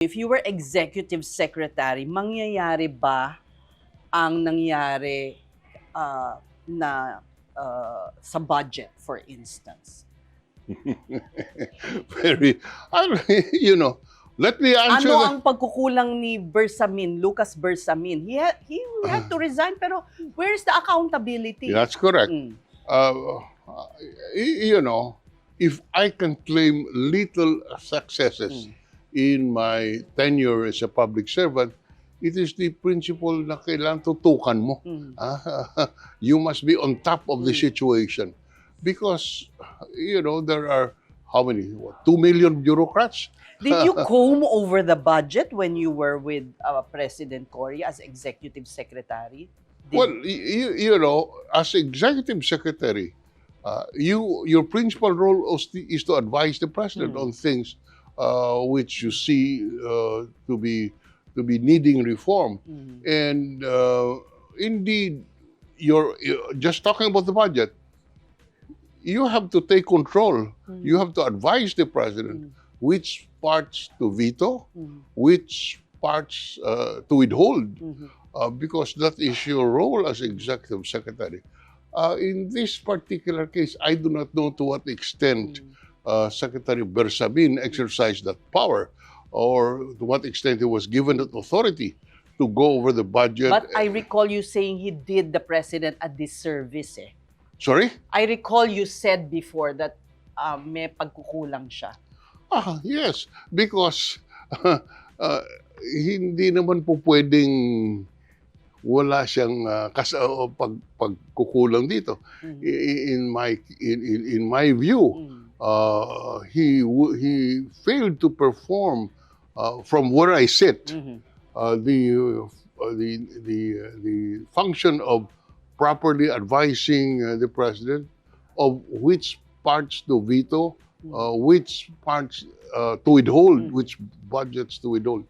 If you were Executive Secretary, mangyayari ba ang nangyari sa budget, for instance? Let me answer Ano ang pagkukulang ni Bersamin, Lucas Bersamin? He had to resign, pero where's the accountability? That's correct. If I can claim little successes in my tenure as a public servant, it is the principle na kailangan tutukan mo. You must be on top of the situation. Because, there are, how many? 2 million bureaucrats? Did you comb over the budget when you were with President Cory as Executive Secretary? As Executive Secretary, your principal role is to advise the President on things which you see to be needing reform. And indeed, you're just talking about the budget. You have to take control. You have to advise the President which parts to veto, which parts to withhold, because that is your role as Executive Secretary. In this particular case, I do not know to what extent Secretary Bersamin exercised that power, or to what extent he was given that authority to go over the budget. But I recall you saying he did the President a disservice. Sorry? I recall you said before that may pagkukulang siya. Yes, because hindi naman po pwedeng wala siyang pagkukulang dito. In my view, he failed to perform from where I sit the function of properly advising the President of which parts to veto, which parts to withhold, which budgets to withhold.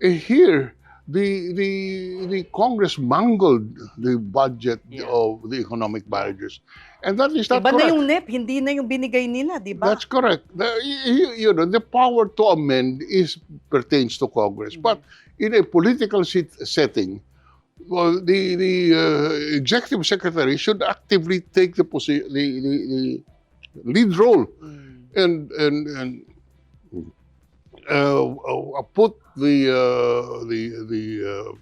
Here, the Congress mangled the budget of the economic managers. And that is not correct. Iba na yung NEP, hindi na yung binigay nila, di ba? That's correct. The power to amend pertains to Congress. But in a political setting, well, the Executive Secretary should actively take the lead role and put the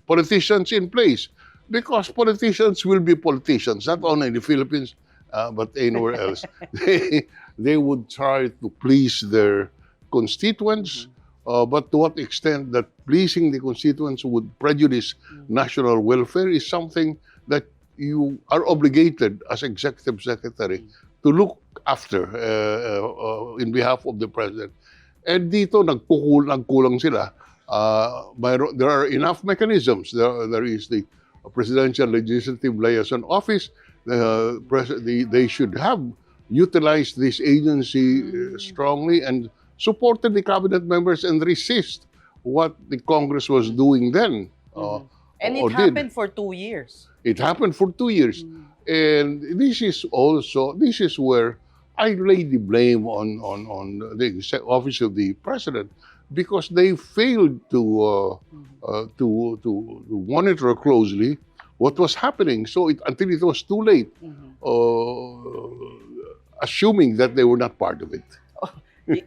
politicians in place, because politicians will be politicians, not only in the Philippines but anywhere else. They would try to please their constituents, but to what extent that pleasing the constituents would prejudice national welfare is something that you are obligated as Executive Secretary to look after in behalf of the President. And dito nagkulang sila. There are enough mechanisms. There is the Presidential Legislative Liaison Office. They should have utilized this agency strongly and supported the cabinet members and resist what the Congress was doing then. And it happened for 2 years. It happened for 2 years. And this is where I lay the blame on the office of the President, because they failed to monitor closely what was happening. So until it was too late, assuming that they were not part of it.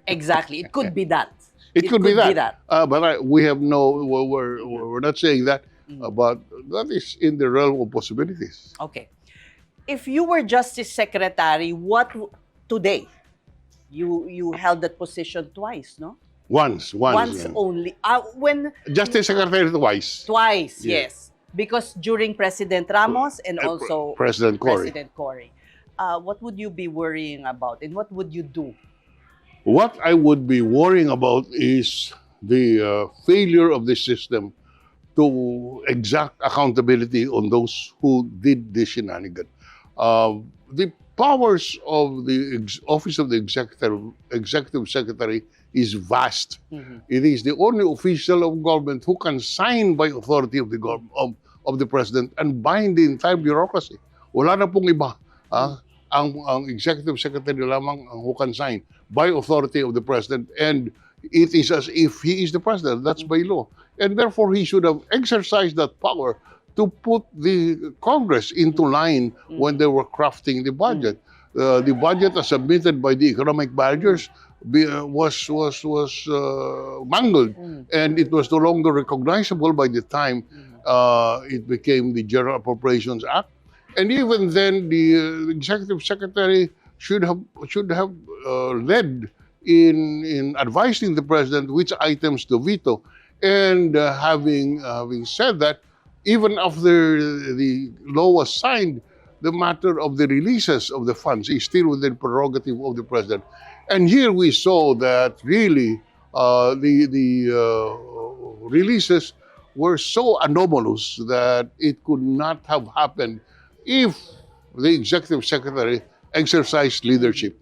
Exactly. It could be that. It could be that. But we're not saying that, but that is in the realm of possibilities. Okay. If you were Justice Secretary, today, you held that position twice, no? Once Only. When Justice Secretary twice. Twice, yes. Because during President Ramos and also President Cory. What would you be worrying about, and what would you do? What I would be worrying about is the failure of the system to exact accountability on those who did this shenanigan. The powers of the Office of the Executive Secretary is vast. It is the only official of government who can sign by authority of the President and bind the entire bureaucracy. Wala na pong iba. Ang Executive Secretary lamang ang who can sign by authority of the President, and it is as if he is the president. That's by law. And therefore, he should have exercised that power to put the Congress into line when they were crafting the budget. The budget as submitted by the economic managers was mangled, and it was no longer recognizable by the time it became the General Appropriations Act. And even then, the Executive Secretary should have led in advising the president which items to veto. And having said that, even after the law was signed, the matter of the releases of the funds is still within prerogative of the president. And here we saw that really the releases were so anomalous that it could not have happened if the executive secretary exercised leadership.